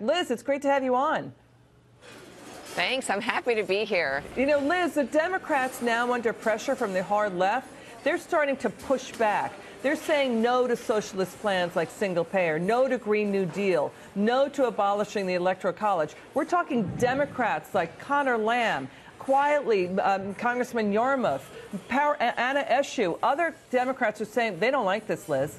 Liz, it's great to have you on. Thanks. I'm happy to be here. You know, Liz, the Democrats now under pressure from the hard left, they're starting to push back. They're saying no to socialist plans like single payer, no to Green New Deal, no to abolishing the Electoral College. We're talking Democrats like Connor Lamb, quietly, Congressman Yarmouth, Anna Eshoo. Other Democrats are saying they don't like this, Liz.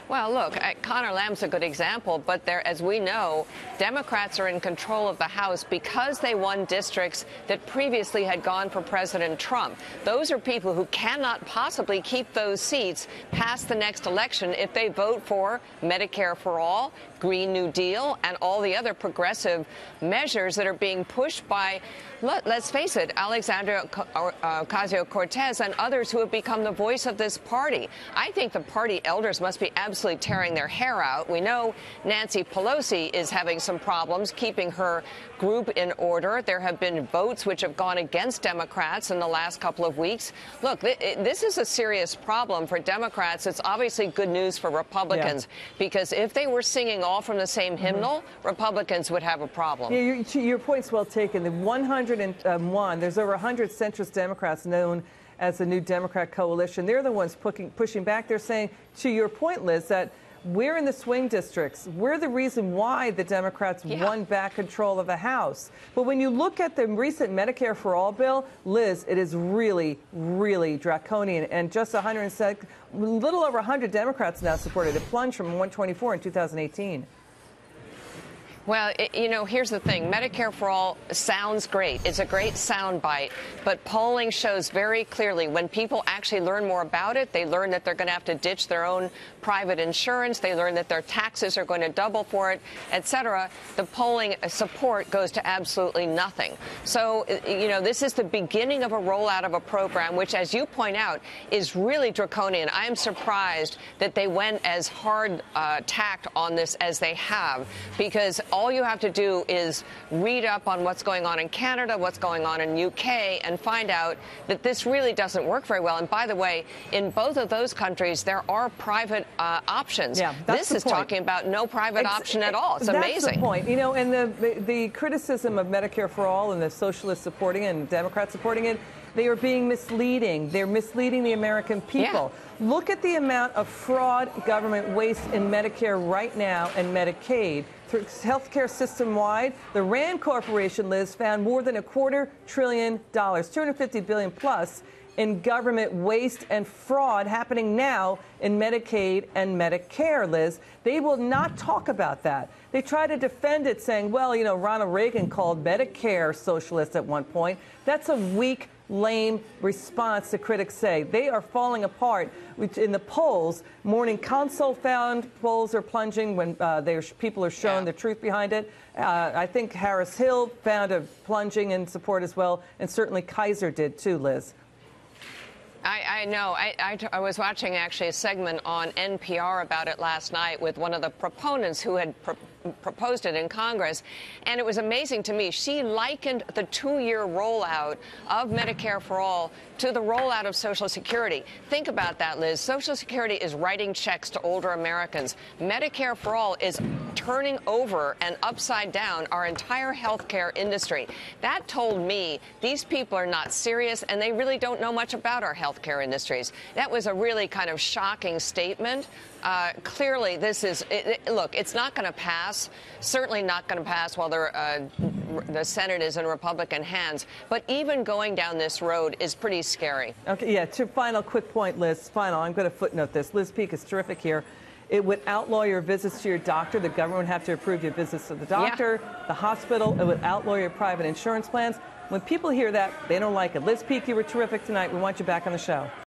Well, look, Connor Lamb's a good example, but as we know, Democrats are in control of the House because they won districts that previously had gone for President Trump. Those are people who cannot possibly keep those seats past the next election if they vote for Medicare-for-all, Green New Deal, and all the other progressive measures that are being pushed by, let's face it, Alexandria Ocasio-Cortez and others who have become the voice of this party. I think the party elders must be absolutely tearing their hair out. We know Nancy Pelosi is having some problems keeping her group in order. There have been votes which have gone against Democrats in the last couple of weeks. Look, this is a serious problem for Democrats. It's obviously good news for Republicans, because if they were singing all from the same hymnal, Republicans would have a problem. Yeah, your point's well taken. The 101, there's over 100 centrist Democrats known as the New Democrat Coalition. They're the ones pushing back. They're saying, to your point, Liz, that we're in the swing districts. We're the reason why the Democrats won back control of the House. But when you look at the recent Medicare-for-all bill, Liz, it is really, really draconian. And just a little over 100 Democrats now support it. It plunged from 124 in 2018. Well, you know, here's the thing. Medicare for all sounds great. It's a great soundbite. But polling shows very clearly when people actually learn more about it, they learn that they're going to have to ditch their own private insurance. They learn that their taxes are going to double for it, et cetera. The polling support goes to absolutely nothing. So, you know, this is the beginning of a rollout of a program, which, as you point out, is really draconian. I am surprised that they went as hard tacked on this as they have, because all you have to do is read up on what's going on in Canada, what's going on in UK, and find out that this really doesn't work very well. And by the way, in both of those countries, there are private options. Yeah, this is talking about no private option at all. It's amazing. That's the point. You know, and the criticism of Medicare for all and the socialists supporting it and Democrats supporting it, they are being misleading. They're misleading the American people. Yeah. Look at the amount of fraud, government waste in Medicare right now and Medicaid. Through healthcare system-wide, the Rand Corporation, Liz, found more than $250 billion, $250 billion plus, in government waste and fraud happening now in Medicaid and Medicare, Liz. They will not talk about that. They try to defend it, saying, well, you know, Ronald Reagan called Medicare socialist at one point. That's a weak, lame response, the critics say. They are falling apart. In the polls, Morning Consult found polls are plunging when people are shown the truth behind it. I think Harris Hill found a plunging in support as well, and certainly Kaiser did too, Liz. I know. I was watching actually a segment on NPR about it last night with one of the proponents who had proposed it in Congress, and it was amazing to me. She likened the 2-year rollout of Medicare for all to the rollout of Social Security. Think about that, Liz. Social Security is writing checks to older Americans. Medicare for all is turning over and upside down our entire healthcare industry. That told me these people are not serious, and they really don't know much about our healthcare industries. That was a really kind of shocking statement. Clearly, this is look, it's not going to pass, certainly not going to pass while the Senate is in Republican hands. But even going down this road is pretty scary. Okay, yeah, final quick point, Liz. I'm going to footnote this. Liz Peek is terrific here. It would outlaw your visits to your doctor. The government would have to approve your visits to the doctor, the hospital. It would outlaw your private insurance plans. When people hear that, they don't like it. Liz Peek, you were terrific tonight. We want you back on the show.